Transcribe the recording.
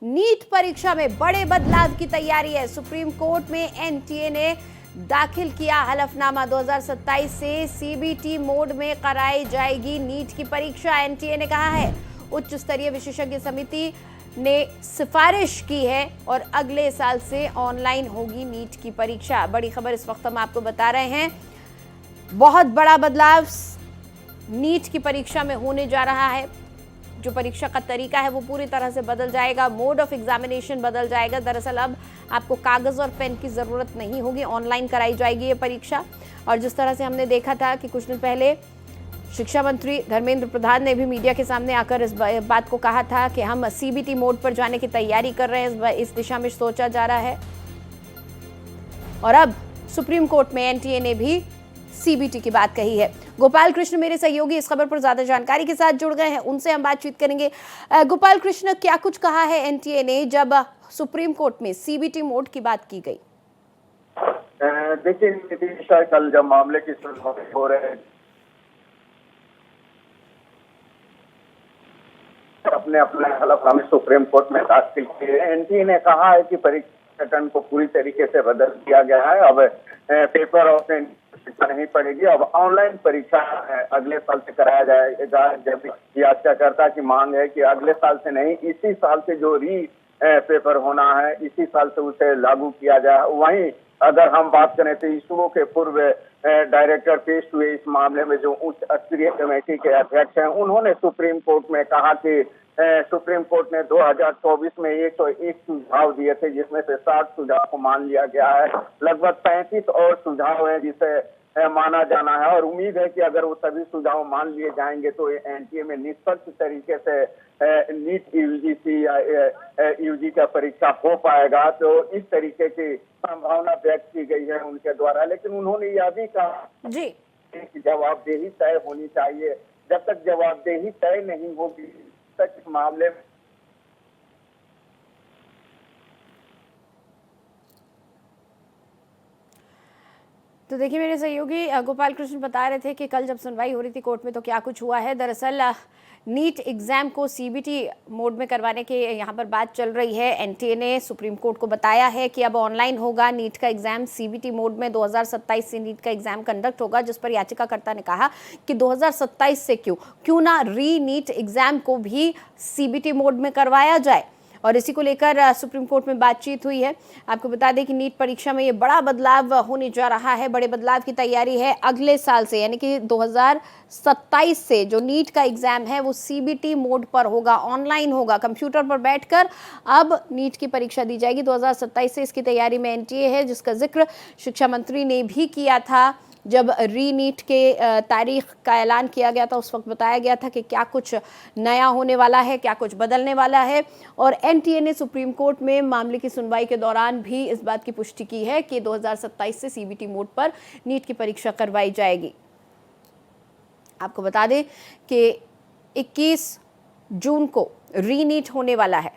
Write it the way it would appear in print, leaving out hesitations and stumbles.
NEET परीक्षा में बड़े बदलाव की तैयारी है। सुप्रीम कोर्ट में एनटीए ने दाखिल किया हलफनामा। 2027 से सीबीटी मोड में कराई जाएगी नीट की परीक्षा। एनटीए ने कहा है उच्च स्तरीय विशेषज्ञ समिति ने सिफारिश की है और अगले साल से ऑनलाइन होगी नीट की परीक्षा। बड़ी खबर इस वक्त हम आपको बता रहे हैं। बहुत बड़ा बदलाव नीट की परीक्षा में होने जा रहा है। जो परीक्षा का तरीका है वो पूरी तरह से बदल जाएगा। मोड ऑफ एग्जामिनेशन बदल जाएगा। दरअसल अब आपको कागज और पेन की जरूरत नहीं होगी, ऑनलाइन कराई जाएगी ये परीक्षा। और जिस तरह से हमने देखा था कि कुछ दिन पहले शिक्षा मंत्री धर्मेंद्र प्रधान ने भी मीडिया के सामने आकर इस बात को कहा था कि हम सीबीटी मोड पर जाने की तैयारी कर रहे हैं, इस दिशा में सोचा जा रहा है। और अब सुप्रीम कोर्ट में एनटीए ने भी सीबीटी की बात कही है। गोपाल कृष्ण मेरे सहयोगी इस खबर पर ज्यादा जानकारी के साथ जुड़ गए हैं, उनसे हम बातचीत करेंगे। गोपाल कृष्ण, क्या कुछ कहा है एनटीए ने जब सुप्रीम कोर्ट में सीबीटी मोड की बात की गई? देखिए नीतीश, कल जब मामले की सुनवाई हो रहे अपने हलफनामे सुप्रीम कोर्ट में दाखिल किए। एनटीए ने कहा है कि परीक्षा पैटर्न को पूरी तरीके से बदल दिया गया है। अब पेपर और परीक्षा नहीं पड़ेगी, अब ऑनलाइन परीक्षा अगले साल से कराया जाएगा। जब याचिकाकर्ता की मांग है कि अगले साल से नहीं, इसी साल से जो पेपर होना है इसी साल से उसे लागू किया जाए। वहीं अगर हम बात करें तो इसरो के पूर्व डायरेक्टर पेश हुए इस मामले में, जो उच्च स्तरीय कमेटी के अध्यक्ष हैं, उन्होंने सुप्रीम कोर्ट में कहा कि सुप्रीम कोर्ट ने 2024 में 101 सुझाव दिए थे, जिसमें से 60 सुझाव को मान लिया गया है। लगभग 35 और सुझाव है जिसे माना जाना है और उम्मीद है कि अगर वो सभी सुझाव मान लिए जाएंगे तो एनटीए में निष्पक्ष तरीके से नीट यूजीसी या यूजी का परीक्षा हो पाएगा। तो इस तरीके की संभावना व्यक्त की गई है उनके द्वारा। लेकिन उन्होंने यह भी कहा जी कि जवाबदेही तय होनी चाहिए। जब तक जवाबदेही तय नहीं होगी तक इस मामले में तो देखिए, मेरे सहयोगी गोपाल कृष्ण बता रहे थे कि कल जब सुनवाई हो रही थी कोर्ट में तो क्या कुछ हुआ है। दरअसल नीट एग्जाम को सीबीटी मोड में करवाने के यहाँ पर बात चल रही है। एनटीए ने सुप्रीम कोर्ट को बताया है कि अब ऑनलाइन होगा नीट का एग्जाम। सीबीटी मोड में 2027 से नीट का एग्जाम कंडक्ट होगा, जिस पर याचिकाकर्ता ने कहा कि 2027 से क्यों ना री नीट एग्जाम को भी सीबीटी मोड में करवाया जाए। और इसी को लेकर सुप्रीम कोर्ट में बातचीत हुई है। आपको बता दें कि नीट परीक्षा में ये बड़ा बदलाव होने जा रहा है। बड़े बदलाव की तैयारी है। अगले साल से यानी कि 2027 से जो नीट का एग्जाम है वो सीबीटी मोड पर होगा, ऑनलाइन होगा, कंप्यूटर पर बैठकर अब नीट की परीक्षा दी जाएगी। 2027 से इसकी तैयारी में एनटीए है, जिसका जिक्र शिक्षा मंत्री ने भी किया था। जब री नीट के तारीख का ऐलान किया गया था उस वक्त बताया गया था कि क्या कुछ नया होने वाला है, क्या कुछ बदलने वाला है। और एनटीए ने सुप्रीम कोर्ट में मामले की सुनवाई के दौरान भी इस बात की पुष्टि की है कि 2027 से सीबीटी मोड पर नीट की परीक्षा करवाई जाएगी। आपको बता दें कि 21 जून को री नीट होने वाला है।